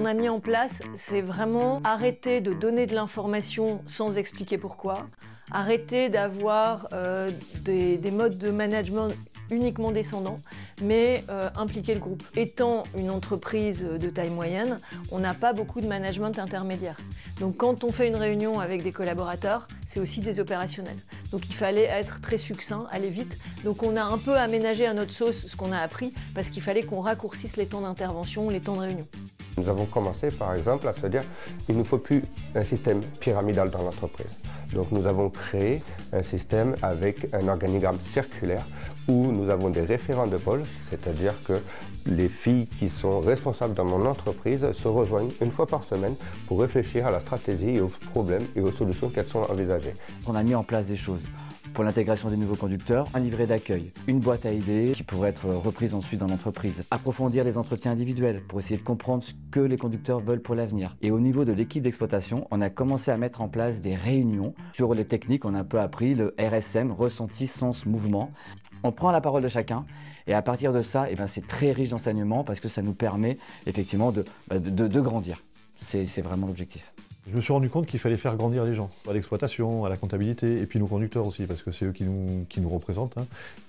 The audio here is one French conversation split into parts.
qu'on a mis en place, c'est vraiment arrêter de donner de l'information sans expliquer pourquoi, arrêter d'avoir des modes de management uniquement descendants, mais impliquer le groupe. Étant une entreprise de taille moyenne, on n'a pas beaucoup de management intermédiaire. Donc quand on fait une réunion avec des collaborateurs, c'est aussi des opérationnels. Donc il fallait être très succinct, aller vite. Donc on a un peu aménagé à notre sauce ce qu'on a appris, parce qu'il fallait qu'on raccourcisse les temps d'intervention, les temps de réunion. Nous avons commencé par exemple à se dire qu'il ne faut plus un système pyramidal dans l'entreprise. Donc nous avons créé un système avec un organigramme circulaire où nous avons des référents de pôle, c'est-à-dire que les filles qui sont responsables dans mon entreprise se rejoignent une fois par semaine pour réfléchir à la stratégie et aux problèmes et aux solutions qu'elles sont envisagées. On a mis en place des choses. Pour l'intégration des nouveaux conducteurs, un livret d'accueil, une boîte à idées qui pourrait être reprise ensuite dans l'entreprise, approfondir les entretiens individuels pour essayer de comprendre ce que les conducteurs veulent pour l'avenir. Et au niveau de l'équipe d'exploitation, on a commencé à mettre en place des réunions sur les techniques. On a un peu appris le RSM, ressenti, sens, mouvement. On prend la parole de chacun et à partir de ça, c'est très riche d'enseignement parce que ça nous permet effectivement de grandir. C'est vraiment l'objectif. Je me suis rendu compte qu'il fallait faire grandir les gens, à l'exploitation, à la comptabilité, et puis nos conducteurs aussi, parce que c'est eux qui nous représentent.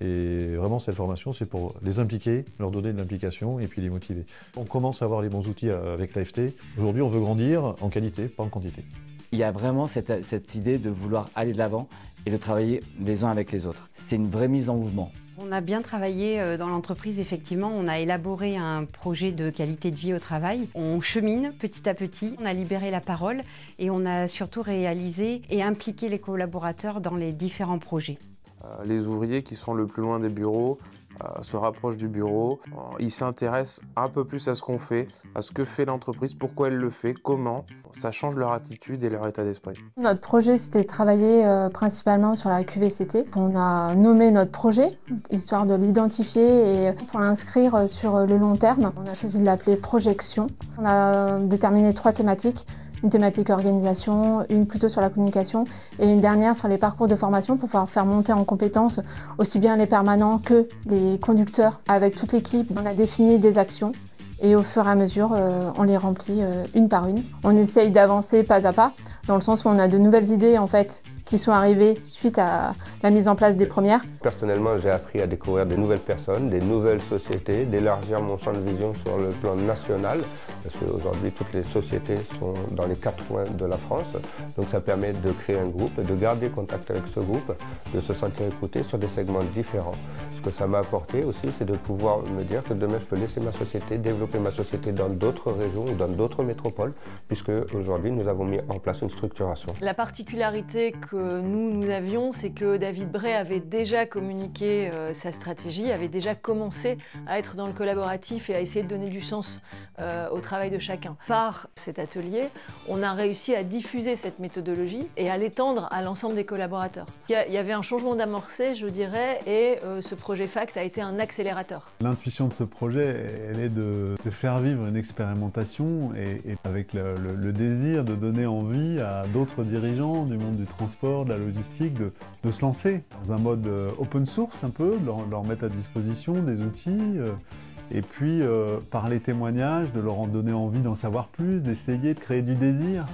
Et vraiment, cette formation, c'est pour les impliquer, leur donner de l'implication et puis les motiver. On commence à avoir les bons outils avec l'AFT. Aujourd'hui, on veut grandir en qualité, pas en quantité. Il y a vraiment cette idée de vouloir aller de l'avant et de travailler les uns avec les autres. C'est une vraie mise en mouvement. On a bien travaillé dans l'entreprise, effectivement. On a élaboré un projet de qualité de vie au travail. On chemine petit à petit. On a libéré la parole et on a surtout réalisé et impliqué les collaborateurs dans les différents projets. Les ouvriers qui sont le plus loin des bureaux se rapprochent du bureau. Ils s'intéressent un peu plus à ce qu'on fait, à ce que fait l'entreprise, pourquoi elle le fait, comment. Ça change leur attitude et leur état d'esprit. Notre projet, c'était de travailler principalement sur la QVCT. On a nommé notre projet, histoire de l'identifier et pour l'inscrire sur le long terme. On a choisi de l'appeler Projection. On a déterminé 3 thématiques. Une thématique organisation, une plutôt sur la communication et une dernière sur les parcours de formation pour pouvoir faire monter en compétences aussi bien les permanents que les conducteurs. Avec toute l'équipe, on a défini des actions et au fur et à mesure, on les remplit une par une. On essaye d'avancer pas à pas, dans le sens où on a de nouvelles idées en fait qui sont arrivées suite à la mise en place des premières. Personnellement, j'ai appris à découvrir de nouvelles personnes, des nouvelles sociétés, d'élargir mon champ de vision sur le plan national, parce qu'aujourd'hui, toutes les sociétés sont dans les 4 coins de la France. Donc ça permet de créer un groupe, de garder contact avec ce groupe, de se sentir écouté sur des segments différents. Ce que ça m'a apporté aussi, c'est de pouvoir me dire que demain, je peux laisser ma société, développer ma société dans d'autres régions ou dans d'autres métropoles, puisque aujourd'hui, nous avons mis en place une structuration. La particularité que nous avions, c'est que David Bray avait déjà communiqué sa stratégie, avait déjà commencé à être dans le collaboratif et à essayer de donner du sens au travail de chacun. Par cet atelier, on a réussi à diffuser cette méthodologie et à l'étendre à l'ensemble des collaborateurs. Il y avait un changement d'amorcé, je dirais, et ce projet FACT a été un accélérateur. L'intuition de ce projet, elle est de faire vivre une expérimentation et avec le désir de donner envie à d'autres dirigeants du monde du transport, de la logistique, de se lancer dans un mode open source un peu, de leur mettre à disposition des outils et puis par les témoignages, de leur en donner envie d'en savoir plus, d'essayer de créer du désir.